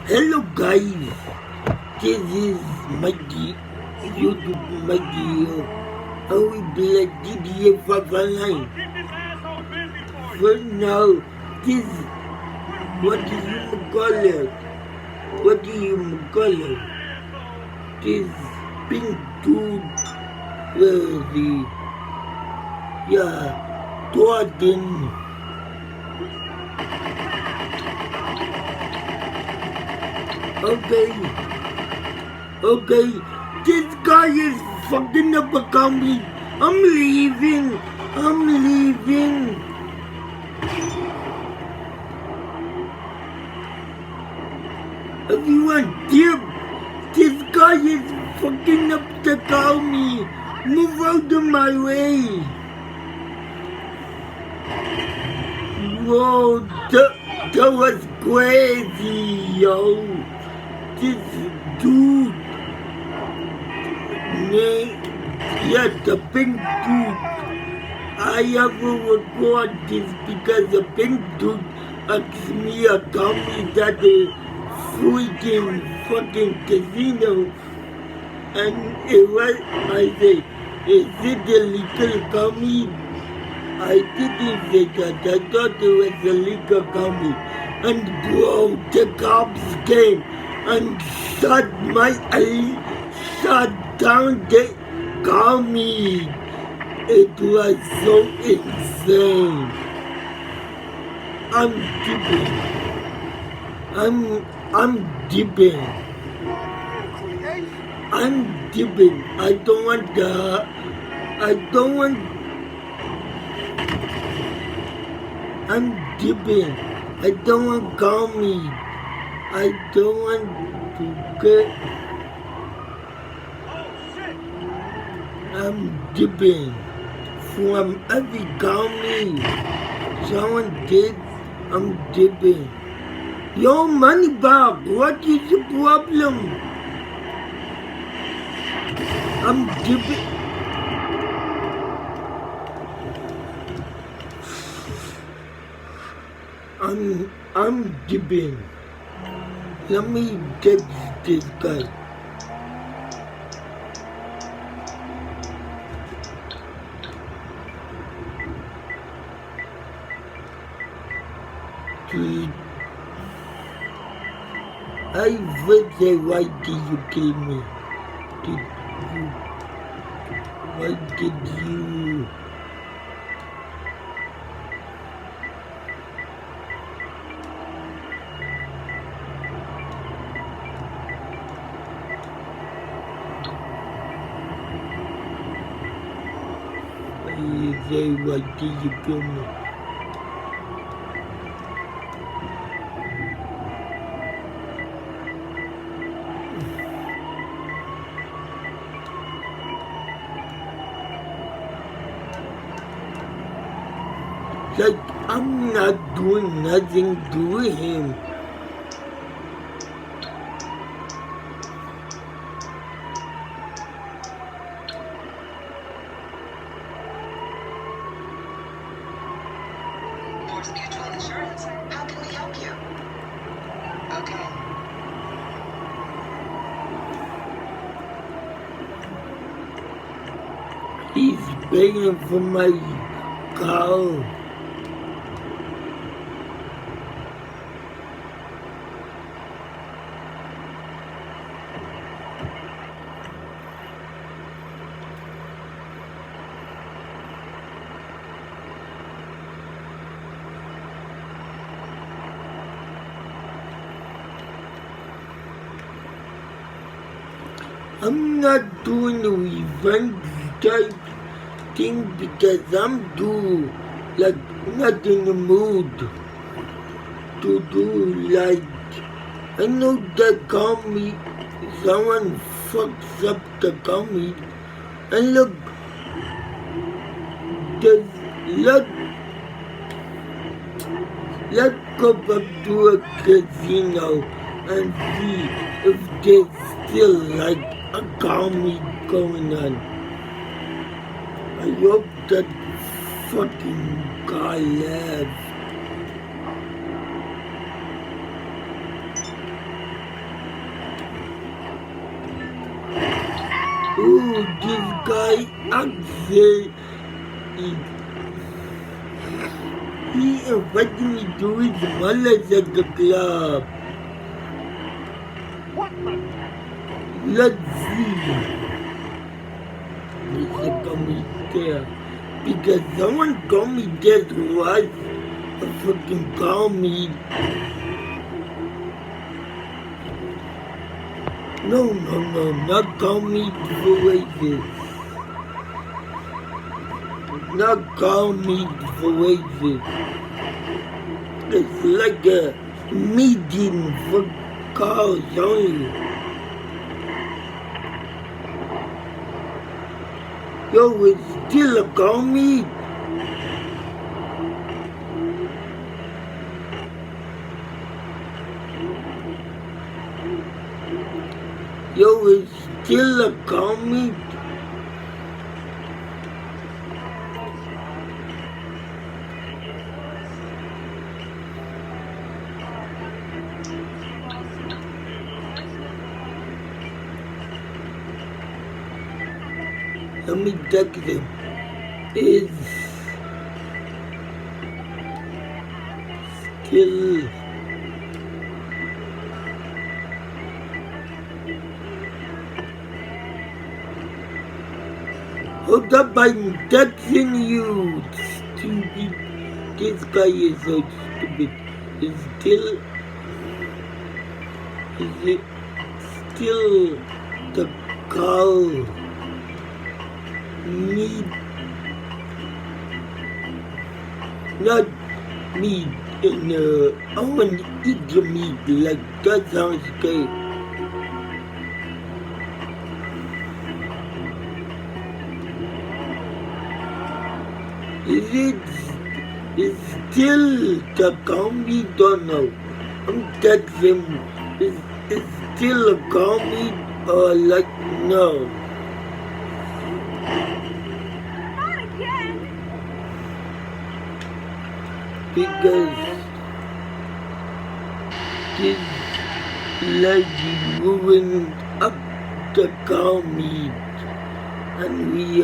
Hello guys, this is Mikey, YouTube Mikey. I will be like GTAV online. For now, this, what do you call it? What do you call it? This pink dude, the, yeah, Jordan. Okay, this guy is fucking up a me. I'm leaving. Everyone, dip. This guy is fucking up the me. Move out of my way. Whoa, that was crazy, yo. This dude, yeah, the pink dude. I have to record this because the pink dude asked me a me at the freaking fucking casino. And it was, I say, is it illegal gummy? I didn't say that. I thought it was illegal gummy. And bro, the cops came and shut down the gummy. It was so insane. I'm dipping. I don't want the. I'm dipping. I don't want gummy. I don't want to get. I'm dipping from every gummy. Someone did. I'm dipping. Yo, money back. What is the problem? I'm dipping. I'm dipping. Let me get this guy. I would say, why did you kill me? Why did you? Say, why did you kill me? Like, I'm not doing nothing to him. Morse Mutual Insurance. How can we help you? Okay. He's paying for my car. I'm not doing the revenge type thing because I'm not in the mood to do like, I know that gummy, someone fucks up the gummy, and look, let's go back to a casino and see if there's still like a gummy going on. I hope that fucking guy left. Oh, this guy Axel, he invited me to his Malazaka club. Let's see. Mr. Commissioner. Because someone told me there was a fucking commie. No, not commie voices. Not commie voices. It's like a meeting for cars only. Yo, it's still a commie. Yo, it's still a commie. Let me check them. Is still hold up, I'm texting you, stupid. This guy is so stupid. Is it still the cow meat? Not meat, and I want to eat the meat, like that sounds good. Is still the cow meat? Don't know. I'm texting. Is still a cow meat or like no? Not again. Because this lady moving up the cow meat and we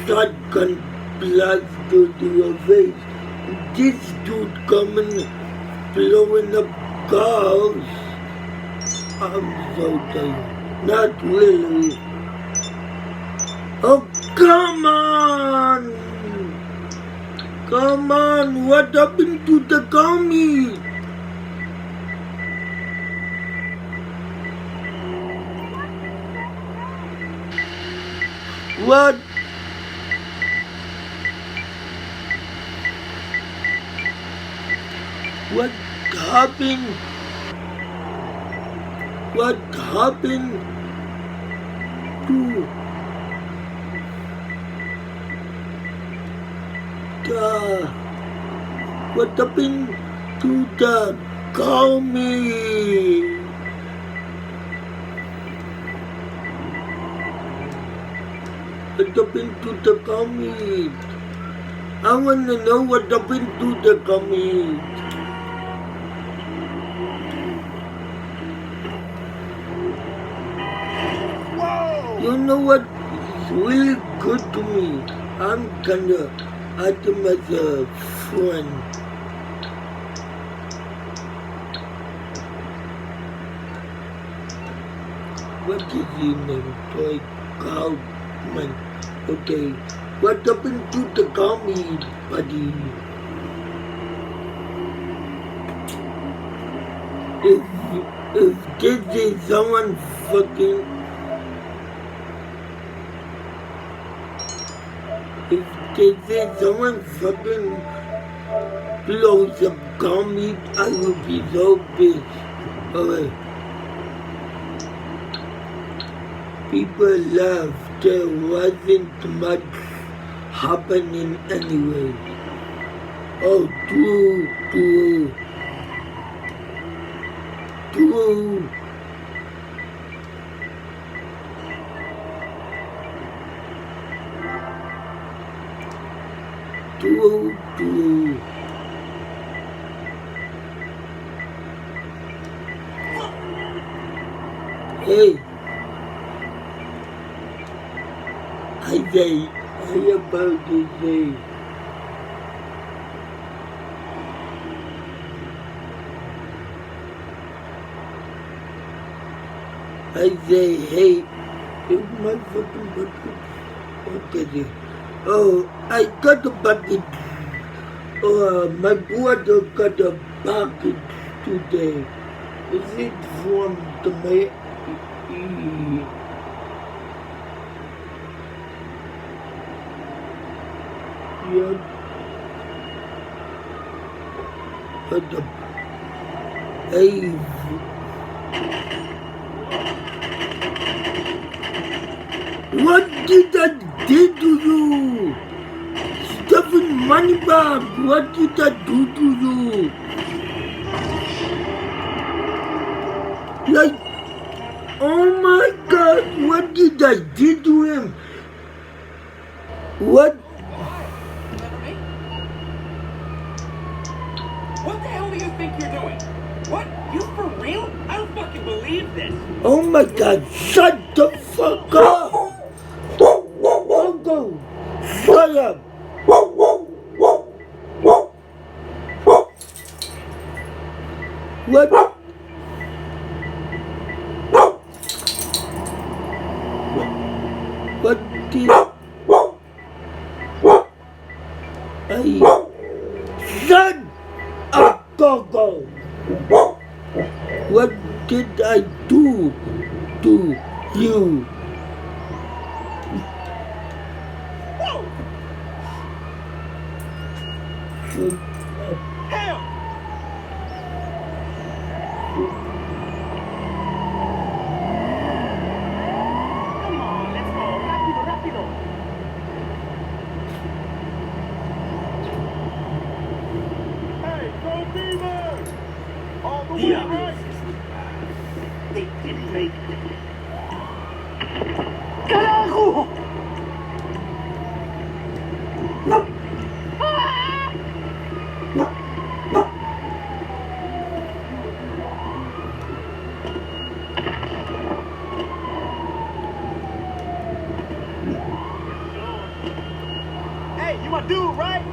shotgun blast to her face. This dude coming blowing up cars. I'm so tired. Not really. Oh, come on! Come on, what happened to the commie? What? What happened? What happened to what happened to the commie? What happened to the commie? I want to know what happened to the commie. You know what is really good to me? I'm gonna add him as a friend. What is his name? Toy Kaufman. Okay. What happened to the commie, buddy? If this is someone fucking... If this is someone fucking blows up commie, I will be so pissed. Alright. People laughed. There wasn't much happening anyway. Oh, true. Hey, I about to say, hey, it's my fucking bucket. Okay, oh, I got a bucket. My brother got a bucket today. Is it from the yeah. Hey, what did I do to you? Stephen Moneybag, what did I do to you? Like, oh my God, what did I do to him? What? What the hell do you think you're doing? What? You for real? I don't fucking believe this. Oh my God, shut the fuck up! Uncle, shut up! What? What did shut up, Gogo! What did I do to you? Hell! Come on, let's go. Rápido, rápido. Hey, go Beavers! All the way right! They didn't make it. Carajo! Hey, you my dude, right?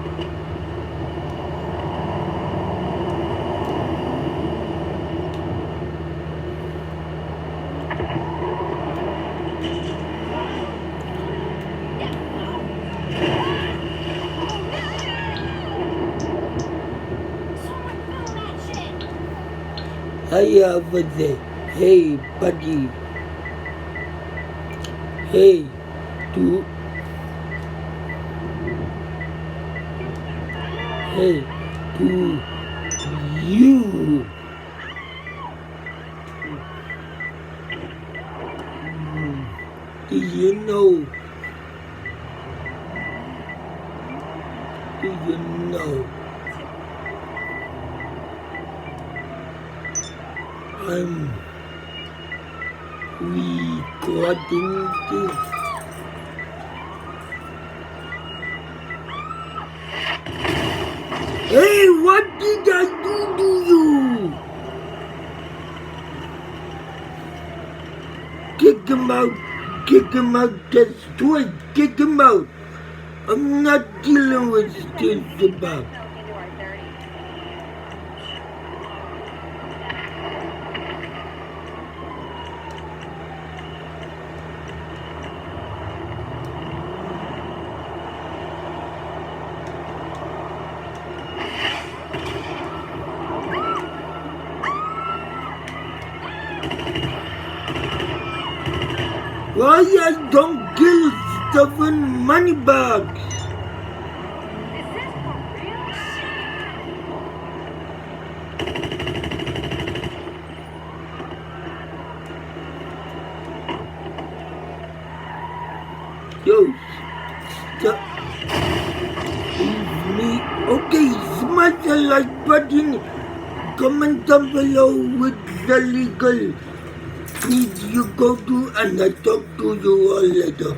I have a day. Hey, buddy. Hey, to. Hey, to you. Do you know? Do you know? I'm recording this. Hey, what did I do to you? Kick him out, that's right, kick him out. I'm not dealing with this about. Why I don't kill Stephen Moneybags? Is this for real? Yo, stop. Leave me. Okay, smash the like button. Comment down below with the legal feed you go to, and I talk to you all later.